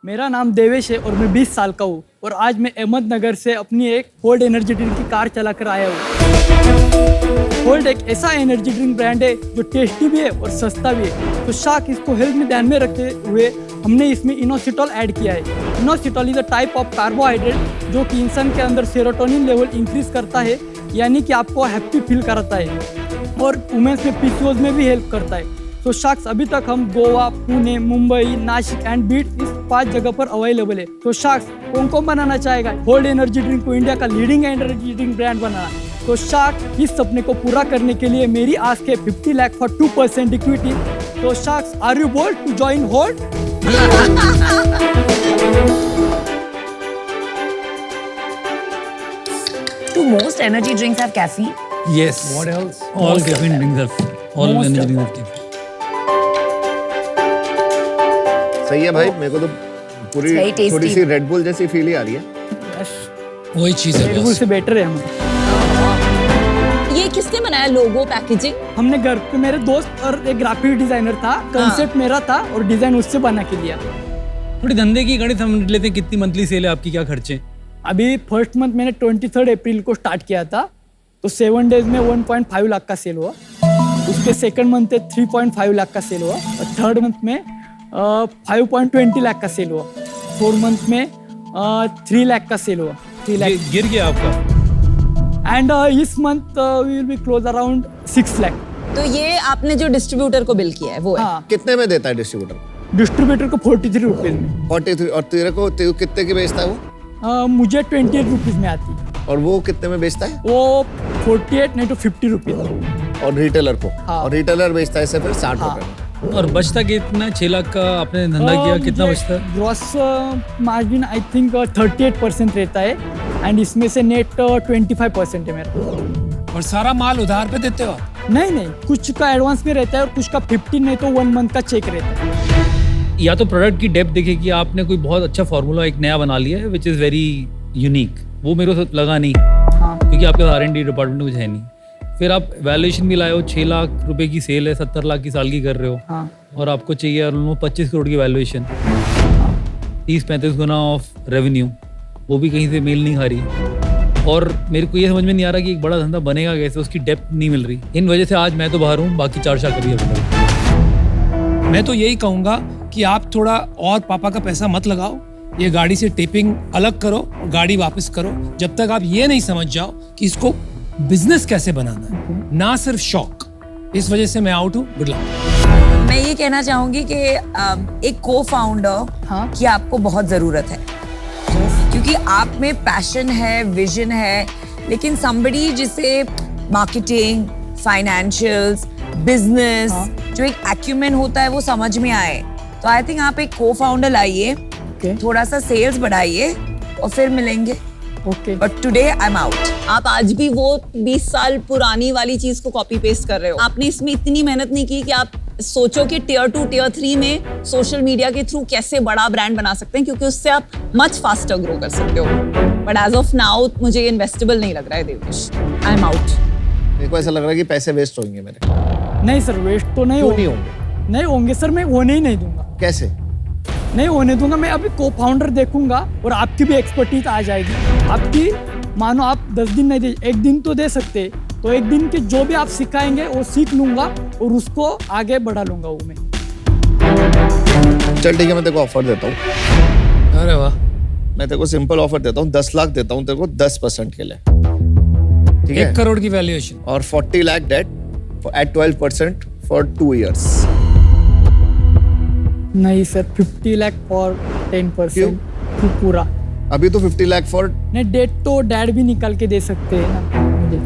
मेरा नाम देवेश है और मैं 20 साल का हूँ और आज मैं अहमदनगर से अपनी एक होल्ड एनर्जी ड्रिंक की कार चलाकर आया हूँ। होल्ड एक ऐसा एनर्जी ड्रिंक ब्रांड है जो टेस्टी भी है और सस्ता भी है। तो शाक इसको हेल्थ में ध्यान में रखते हुए हमने इसमें इनोसिटॉल ऐड किया है। Inositol is a type of carbohydrate जो कि इंसान के अंदर सेरोटोनिन लेवल इंक्रीज करता है, यानी कि आपको हैप्पी फील कराता है और वुमेन्स में पीसीओएस में भी हेल्प करता है। तो शाक्स अभी तक हम गोवा, पुणे, मुंबई, नासिक एंड बीट इस 5 जगह पर अवेलेबल है। तो शाक्स कौन कौन बनाना चाहेगा होल्ड एनर्जी ड्रिंक को इंडिया का लीडिंग एनर्जी ड्रिंक ब्रांड बनाना? तो शाक इस सपने को पूरा करने के लिए मेरी आस्क है 50 लाख फॉर 2% इक्विटी। तो sharks are you bold to join hold? Do most energy drinks have caffeine? Yes. What else? All caffeine drinks have. All Most energy of drinks have caffeine. सही है भाई, मेरे को तो पूरी It's very tasty. थोड़ी सी red bull जैसी feel ही आ रही है। वही चीज है रेड बुल बस। से बेटर है हम। ये किसने बनाया लोगो पैकेजिंग? हमने घर पे, मेरे दोस्त और एक ग्राफिक डिजाइनर था, कंसेप्ट मेरा था और डिजाइन उससे बना के दिया। थोड़ी धंधे की गणित समझ लेते हैं, कितनी मंथली सेल है आपकी, क्या खर्चे? अभी फर्स्ट मंथ मैंने 23 अप्रैल को स्टार्ट किया था, तो 7 डेज में 1.5 लाख का सेल हुआ। उसके सेकंड मंथ में 3.5 लाख का सेल हुआ और थर्ड मंथ में 5.20 लाख का सेल हुआ। फोर्थ मंथ में 3 लाख का सेल हुआ। 3 लाख गिर गया आपका। एंड इस month we will be close around 6 lakh. तो ये आपने जो डिस्ट्रीब्यूटर को बिल किया है वो है? हाँ, कितने में देता है डिस्ट्रीब्यूटर? डिस्ट्रीब्यूटर को 43 रुपीज में। 43। और तेरे को कितने की बेचता है वो? मुझे 28 रुपीज में आती है। और वो कितने में बेचता है? वो 48 नहीं तो 50 रुपीज। और रिटेलर को? हाँ। और रिटेलर बेचता है इसे फिर 60 रुपए में। और बचता कितना? 6 लाख का आपने धंधा किया, कितना बचता है? ग्रॉस मार्जिन आई थिंक 38% रहता है एंड इसमें से नेट 25% है मेरा। और सारा माल उधार पे देते हो? नहीं, कुछ का एडवांस में रहता है और कुछ का 15 नहीं तो 1 मंथ का चेक रहता है। या तो प्रोडक्ट की डेप्थ देखे कि आपने कोई बहुत अच्छा फॉर्मूला एक नया बना लिया है विच इज़ वेरी यूनिक, वो मेरे को लगा नहीं, हाँ, क्योंकि आपके R&D डिपार्टमेंट में कुछ है नहीं। फिर आप वैल्यूएशन भी लाए हो, 6 लाख रुपए की सेल है, 70 लाख की साल की कर रहे हो, हाँ, और आपको चाहिए ऑलमोस्ट 25 करोड़ की वैल्यूएशन, 30-35 गुना ऑफ रेवेन्यू, वो भी कहीं से मेल नहीं खा रही। और मेरे को ये समझ में नहीं आ रहा कि एक बड़ा धंधा बनेगा कैसे, उसकी डेप्थ नहीं मिल रही। इन वजह से आज मैं तो बाहर हूँ, बाकी 4 शाखा भी है। मैं तो यही कहूंगा कि आप थोड़ा और पापा का पैसा मत लगाओ, ये गाड़ी से टेपिंग अलग करो और गाड़ी वापस करो, जब तक आप ये नहीं समझ जाओ कि इसको बिजनेस कैसे बनाना है, ना सिर्फ शौक। इस वजह से मैं आउट हूँ। Good luck. मैं ये कहना चाहूंगी कि एक को फाउंडर हाँ। की आपको बहुत जरूरत है, क्योंकि आप में पैशन है, विजन है, लेकिन somebody जिसे मार्केटिंग, फाइनेंशियल्स, बिजनेस, जो एक एक्यूमेन होता है वो समझ में आए, तो आई थिंक आप एक को फाउंडर लाइए, थोड़ा सा सेल्स बढ़ाइए और फिर मिलेंगे। Okay. But today I am out. आप आज भी वो 20 साल पुरानी वाली चीज को कॉपी पेस्ट कर रहे हो। आपने इसमें इतनी मेहनत नहीं की कि आप सोचो कि टियर 2, टियर 3 में सोशल मीडिया के थ्रू कैसे बड़ा ब्रांड बना सकते हैं, क्योंकि उससे आप मच फास्टर ग्रो कर सकते हो। बट एज ऑफ नाउ मुझे ये इन्वेस्टेबल नहीं लग रहा है देवेश। आई एम आउट। मेरे को ऐसा लग रहा है कि पैसे वेस्ट होंगे मेरे। नहीं सर, वेस्ट तो नहीं क्यों होंगे। नहीं होंगे? नहीं होंगे सर, मैं होने ही नहीं दूंगा। कैसे? नहीं होने दूंगा। मैं अभी को फाउंडर देखूंगा और आपकी भी एक्सपर्टीज आ जाएगी। आपकी मानो आप 10 दिन नहीं दे, 1 दिन तो दे सकते, तो 1 दिन के जो भी आप सिखाएंगे वो सीख लूंगा और उसको आगे बढ़ा लूंगा वो मैं। चल ठीक है, मैं तेरे को ऑफर देता हूँ। अरे वाह, मैं तेरे को सिंपल ऑफर देता हूँ, 10 लाख देता हूँ तेरे को 10% के लिए, ठीक है? 1 करोड़ की वैल्यूएशन और 40 lakh debt at 12% for 2 years। नहीं सर, 50 लाख फॉर 10% पूरा। अभी तो 50 लाख फॉर। नहीं, डेट तो डैड भी निकाल के दे सकते हैं ना मुझे।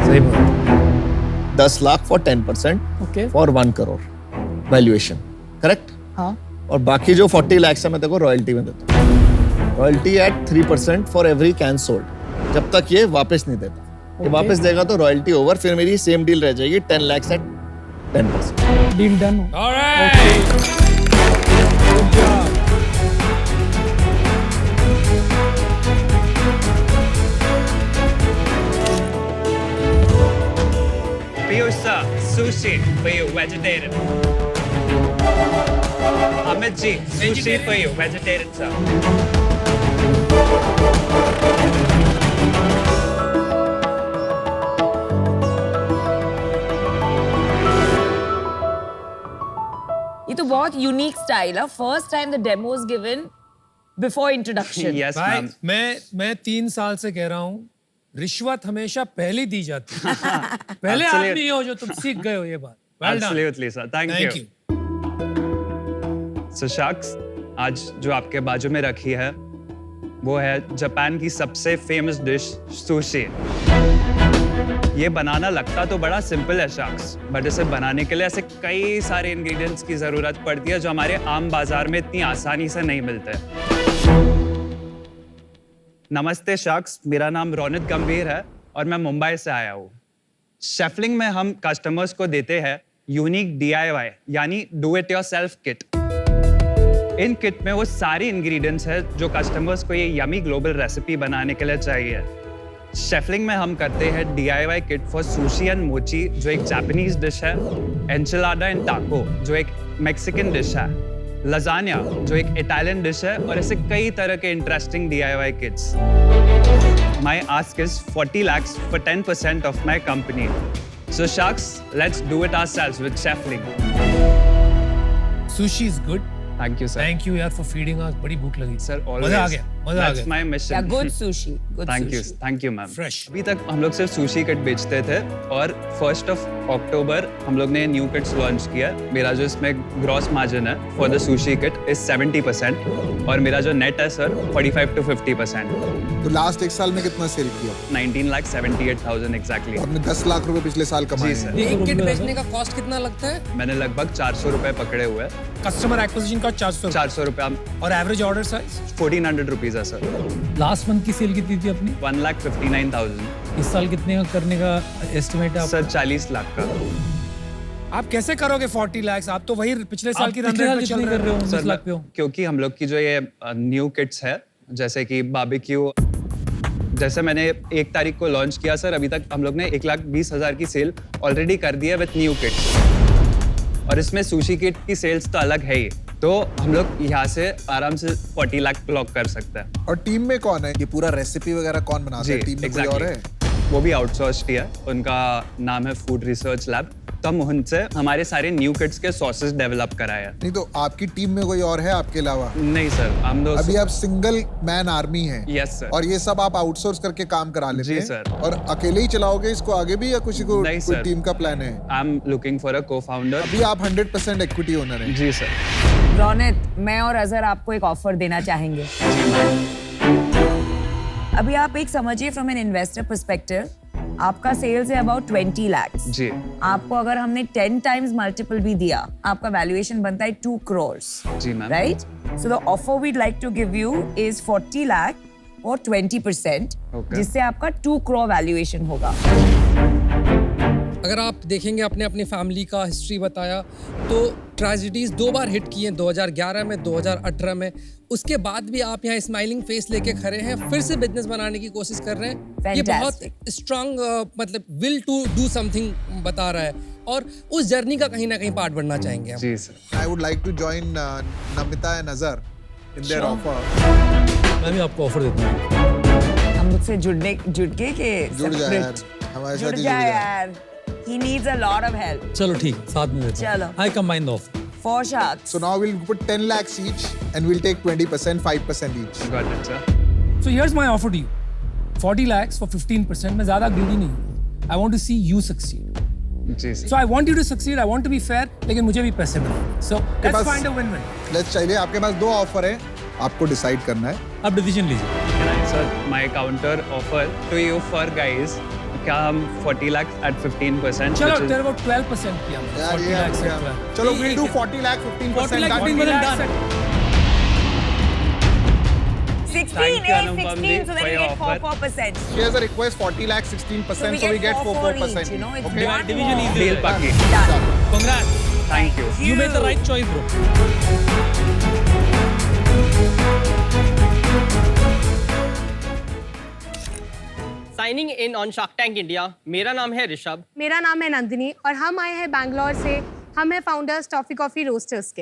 सही बात। 10 lakh for 10% okay. For 1 crore valuation, correct? हाँ, और बाकी जो 40 लाख है मैं तेरे को रॉयल्टी में देता हूँ। Royalty at 3% for every can sold, जब तक ये वापस नहीं देता। ये वापस देगा तो रॉयल्टी ओवर, फिर मेरी सेम डील रह जाएगी 10 lakh at 10%। Deal done. Pizza, sushi for you vegetarian. Amit ji, sushi for you, vegetarian sir. ये तो बहुत यूनिक स्टाइल है. First time the demo is given before introduction. Yes, भाई ma'am. मैं 3 साल से कह रहा हूँ रिश्वत हमेशा पहले दी जाती है. पहले Absolutely. आदमी हो जो तुम सीख गए हो ये बात. Well done. Absolutely, sir. Thank Thank you. you. So, शख्स आज जो आपके बाजू में रखी है वो है जापान की सबसे फेमस डिश सुशी. ये बनाना लगता तो बड़ा सिंपल है शख्स, बट इसे बनाने के लिए ऐसे कई सारे इंग्रेडिएंट्स की जरूरत पड़ती है जो हमारे आम बाजार में इतनी आसानी से नहीं मिलते. नमस्ते शख्स, मेरा नाम रोनित गंभीर है और मैं मुंबई से आया हूँ. शेफलिंग में हम कस्टमर्स को देते हैं यूनिक DIY यानी do it yourself kit. In kit में वो सारी इंग्रेडिएंट्स है जो कस्टमर्स को ये यमी ग्लोबल रेसिपी बनाने के लिए चाहिए. शेफलिंग में हम करते हैं DIY kit for sushi and मोची जो एक जापानीज डिश है, एंचिलाडा एंड टाको जो एक मैक्सिकन डिश है, लजानिया जो एक इटालियन डिश है और ऐसे कई तरह के interesting DIY kits. My ask is 40 lakhs for 10% of my company. So sharks, let's do it ourselves with Chefling. Sushi is good. Thank you, sir. Thank you यार for feeding us. बड़ी भूख लगी. Sir, always. मजा आ गया. मजा आ That's गया. my mission. या good sushi. Good Thank you, sushi. thank you, ma'am. Fresh. अभी तक हम लोग सिर्फ सुशी किट बेचते थे और 1st of October हम लोग ने न्यू किट्स लॉन्च किया. मेरा जो इसमें ग्रॉस मार्जिन है for the sushi kit is 70% और मेरा जो नेट है सर 45 to 50%. तो लास्ट एक साल में कितना सेल किया? 19,78,000 एग्जैक्टली. आपने 10 लाख रुपए पिछले साल कमाए जी हैं. सर. एक किट बेचने का कॉस्ट कितना लगता है? मैंने लगभग 400 रुपए पकड़े हुए हैं. कस्टमर एक्विजिशन का 400 400 रुपए और एवरेज ऑर्डर साइज 1400 रुपीज है सर. लास्ट मंथ की सेल कितनी थी अपनी? 1,59,000. इस साल कितने का करने का एस्टिमेट है आपका? सर 40 लाख का. आप कैसे करोगे 40 लाख? आप तो वही पिछले साल आप की पिछले रन साल रेट पे चल कितनी रहे कर रहे हो? 19 सर लाख पे हो? क्योंकि हम लोग की जो ये न्यू किट्स है जैसे कि बारबेक्यू, जैसे मैंने 1 तारीख को लॉन्च किया सर, अभी तक हम लोग ने 1,20,000 की सेल ऑलरेडी कर दी है विद न्यू किट्स. और इसमें सुशी किट की सेल्स तो अलग है ही, तो हम लोग यहाँ से आराम से 40 लाख क्लॉक कर सकते हैं. और टीम में कौन है? ये पूरा रेसिपी वगैरह कौन बनाता है? टीम में कोई और है? वो भी आउटसोर्स्ड ही है. उनका नाम है फूड रिसर्च लैब. तो हम उनसे हमारे सारे न्यू किट्स के सॉसेस डेवलप कराए हैं. नहीं तो आपकी टीम में कोई और है आपके अलावा? नहीं सर, हम लोग अभी आप सिंगल मैन आर्मी हैं. Yes sir. और ये सब आप आउटसोर्स करके काम करा लेते जी हैं? सर. और अकेले ही चलाओगे इसको आगे भी या किसी को नहीं कोई सर. टीम का प्लान है? I am looking for a co-founder. अभी आप 100% इक्विटी ओनर हैं. जी सर. रोनित, मैं और अजहर आपको एक ऑफर देना चाहेंगे. अभी आप एक समझिए फ्रॉम एन इन्वेस्टर पर्सपेक्टिव, आपका सेल्स है अबाउट 20 lakhs. जी. आपको अगर हमने 10 times मल्टीपल भी दिया, आपका वैल्यूएशन बनता है 2 crores. जी ma'am. Right? So the offer we'd like to give you is 40 lakh or 20%, Okay. जिससे आपका 2 crore वैल्यूएशन होगा. अगर आप देखेंगे आपने अपनी फैमिली का हिस्ट्री बताया तो ट्रेजिडीज 2 बार हिट किए हैं, 2011 में, 2018 में. उसके बाद भी आप यहाँ स्माइलिंग फेस लेके खड़े हैं, फिर से बिजनेस बनाने की कोशिश कर रहे हैं. ये बहुत स्ट्रांग मतलब विल टू डू समथिंग बता रहा है और उस जर्नी का कहीं ना कहीं पार्ट बनना चाहेंगे हम. जी sir. I would like to join Namita and Azhar in their offer. मैं भी आपको ऑफर देता हूँ. हम मुझसे जुट गए कि जुड़ जाए यार, हमारे साथ जुड़ ही जुड़ जाए जाए. यार. He needs a lot of help. चलो ठीक, साथ में देता चलो. हूँ. I combine the offer. For sharks. So now we'll put 10 lakhs each and we'll take 20%, 5% each. Got it, sir. So here's my offer to you. 40 lakhs for 15%. मैं ज़्यादा greedy नहीं हूँ. I want to see you succeed. जी sir. So I want you to succeed. I want to be fair. लेकिन मुझे भी पैसे मिलेंगे. So let's pass- find a win-win. Let's चलिए, आपके पास 2 ऑफर है, आपको डिसाइड करना है. आप डिसीजन लीजिए. Can I, sir, my counter offer to you for guys, क्या हम 40 lakhs at 15%? चलो which is- तेरे को 12% किया मैंने. यार 40 ये lakhs आप- at 12. चलो ये- we'll do ये- 40 lakh 15%. 40 lakh, done. 15% done. 16, Thank you, eh, Anupam 16, ji, so for then you your get offer. 4%. She has a request 40 lakh 16%, so we get 4%. each, you know, it's Okay? one division more. easy. Deal paki. Done. Congrats. Thank you. You made the right choice, bro. Signing in on shark tank India. मेरा नाम है ऋषभ. मेरा नाम है नंदिनी और हम आए हैं बैंगलोर से. हम हैं फाउंडर्स टॉफी कॉफी रोस्टर्स के.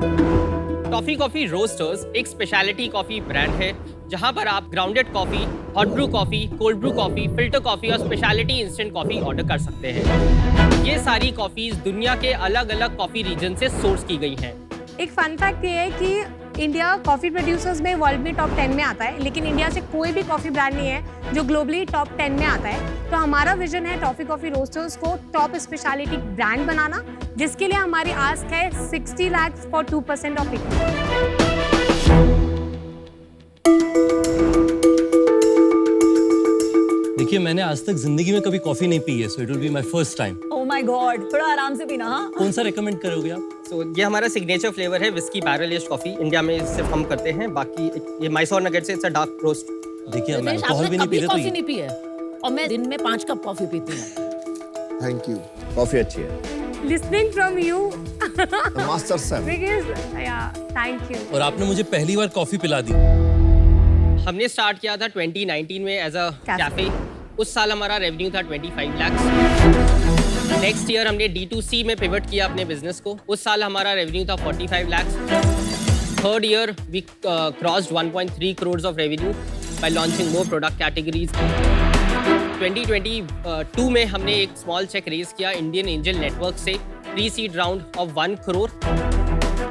टॉफी कॉफी रोस्टर्स एक स्पेशलिटी कॉफी ब्रांड है जहां पर आप grounded coffee, hot Bru coffee, cold brew coffee, filter coffee और स्पेशलिटी इंस्टेंट कॉफी ऑर्डर कर सकते हैं। ये सारी कॉफीज दुनिया के अलग अलग कॉफी रीजन से सोर्स की गई हैं। एक फन फैक्ट ये है कि इंडिया कॉफी प्रोड्यूसर्स में वर्ल्ड में टॉप 10 में आता है, लेकिन इंडिया से कोई भी कॉफी ब्रांड नहीं है जो ग्लोबली टॉप 10 में आता है। तो हमारा विजन है टॉफी कॉफी रोस्टर्स को टॉप स्पेशलिटी ब्रांड बनाना, जिसके लिए हमारी आस्क है 60 lakhs फॉर 2% ऑफ इक्विटी। देखिए, मैंने आज तक जिंदगी में कभी कॉफी नहीं पी है, so it will be my first time. Oh my God, थोड़ा आराम से पीना। हाँ, कौन सा रेकमेंड करोगे आप? सो ये हमारा सिग्नेचर फ्लेवर है whisky barrel aged coffee. India में सिर्फ हम करते हैं, बाकी ये मैसूर नगेट से इट्स अ डार्क रोस्ट। देखिए, हम अल्कोहल भी नहीं पीते तो कॉफी नहीं पी है और मैं दिन में 5 कप कॉफी पीती हूँ। Thank you. कॉफी अच्छी है। Listening from you master sir. Because या थैंक यू। और आपने मुझे पहली बार कॉफी पिला दी। हमने स्टार्ट किया था 2019 में एज अ कैफे। उस साल हमारा रेवेन्यू था 25 lakhs। नेक्स्ट ईयर हमने D2C में पिवट किया अपने बिजनेस को। उस साल हमारा रेवेन्यू था 45 lakhs। Third year we crossed 1.3 crores of revenue by launching more product categories. 2022 में हमने एक स्मॉल चेक रेज किया इंडियन एंजल नेटवर्क से, pre seed round of 1 crore।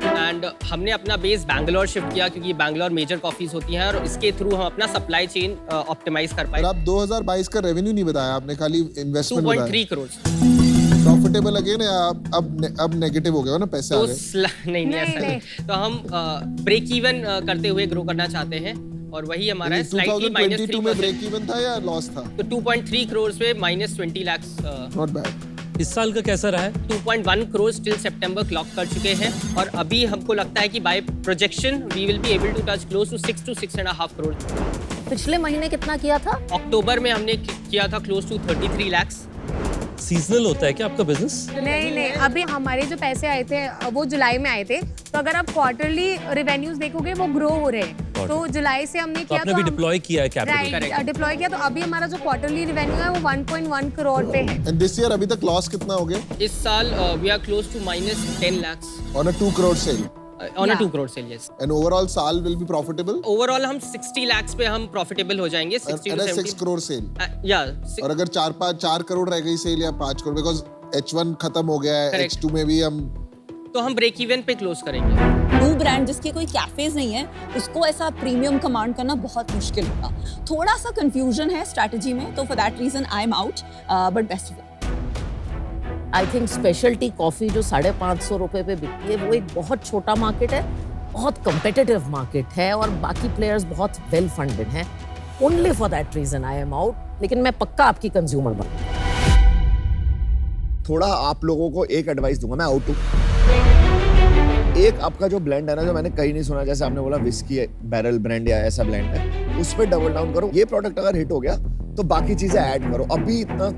And हमने अपना बेस बैंगलोर शिफ्ट किया क्योंकि बैंगलोर मेजर कॉफीज होती हैं और इसके थ्रू हम अपना सप्लाई चेन ऑप्टिमाइज कर पाए। आप 2022 का रेवेन्यू नहीं बताया आपने, खाली इन्वेस्टमेंट 2.3 crores। प्रॉफिटेबल अगेन है, अब नेगेटिव हो गया हो ना, पैसे आ तो गए। नहीं ऐसा नहीं। तो हम ब्रेक इवन करते हुए ग्रो करना चाहते हैं और वही हमारा है। स्लाइटली -22 में ब्रेक इवन था या लॉस था? तो 2.3 crores पे -20 lakhs। Not bad. इस साल का कैसा रहा है? 2.1 crores टिल सितंबर क्लॉक कर चुके हैं और अभी हमको लगता है कि by projection we will be able to touch close to 6 to 6.5 crores। पिछले महीने कितना किया था? अक्टूबर में हमने किया था क्लोज टू 33 lakhs। सीजनल होता है क्या आपका बिजनेस? नहीं, अभी हमारे जो पैसे आए थे वो जुलाई में आए थे, तो अगर आप क्वार्टरली रेवेन्यूज देखोगे वो ग्रो हो रहे हैं। तो जुलाई से हमने किया, आपने भी डिप्लॉय किया है कैपिटल? राइट, डिप्लॉय किया। तो अभी हमारा जो क्वार्टरली रेवेन्यू है वो 1.1 crore पे है। एंड दिस ईयर अभी तक लॉस कितना हो गया? इस साल we are close to -10 lakhs on a 2 crore सेल। On a 2 crore sale, yes। And overall साल विल बी प्रॉफिटेबल? ओवरऑल हम 60 lakhs पे हम प्रॉफिटेबल हो जाएंगे। 60 to 6 crore सेल। या और अगर 4 करोड़ रह गई सेल या 5 करोड़, बिकॉज H1 खत्म हो गया है, Correct। H2 में भी हम, तो हम ब्रेक इवन पे क्लोज करेंगे। न्यू ब्रांड जिसके कोई कैफेज नहीं है, उसको ऐसा प्रीमियम कमांड करना बहुत मुश्किल होगा। थोड़ा सा कंफ्यूजन है स्ट्रैटेजी में, तो for that reason I am out, but best of luck. I think specialty coffee जो 550 रुपए पे बिकती है वो एक बहुत छोटा मार्केट है, बहुत कंपेटिटिव मार्केट है और बाकी प्लेयर्स बहुत वेल फंडेड हैं। Only for that reason I am out, लेकिन मैं पक्का आपकी कंज्यूमर बनूंगा। थोड़ा आप लोगों को एक एडवाइस दूंगा, मैं आउट हूँ। एक आपका जो ब्लेंड है ना, जो मैंने कहीं नहीं सुना, जैसे आपने बोला विस्की बैरल ब्रांड या ऐसा ब्लेंड है, उस पर डबल डाउन करो। ये प्रोडक्ट अगर हिट हो गया तो बाकी चीजें ऐड करो, अभी इतना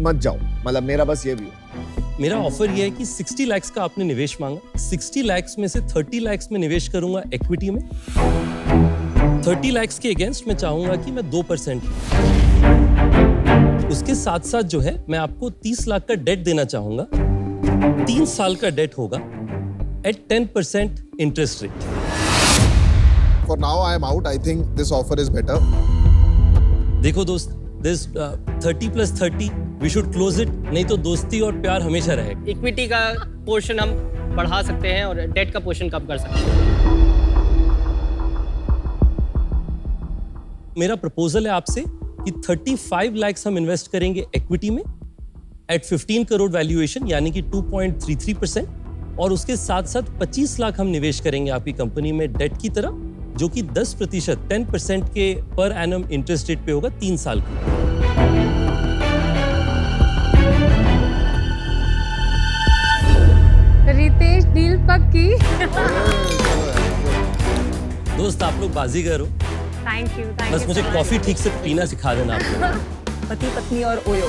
मत जाओ। मतलब मेरा बस ये भी है। मेरा ऑफर ये है कि 60 lakhs का आपने निवेश मांगा, 60 lakhs में से 30 lakhs में निवेश करूंगा इक्विटी में। 30 lakhs के अगेंस्ट मैं चाहूंगा कि मैं 2%, उसके साथ साथ जो है मैं आपको 30 लाख का डेट देना चाहूंगा। 3 साल का डेट होगा at 10% interest rate. For now I am out. I think this offer is better. देखो दोस्त, this 30 + 30 we should close it, नहीं तो दोस्ती और प्यार हमेशा रहेगा। इक्विटी का पोर्शन हम बढ़ा सकते हैं और डेट का पोर्शन कम कर सकते हैं। मेरा प्रपोजल है आपसे कि 35 lakhs हम इन्वेस्ट करेंगे इक्विटी में एट 15 करोड़ वैल्यूएशन, यानी कि 2.33%, और उसके साथ साथ 25 लाख हम निवेश करेंगे आपकी कंपनी में डेट की तरह, जो कि 10% 10% के पर एनम इंटरेस्ट रेट पे होगा 3 साल का। रितेश डील पक्की। दोस्त आप लोग बाजीगर हो, थैंक यू। बस मुझे कॉफी ठीक से पीना सिखा देना आप लोग। पति पत्नी और ओयो।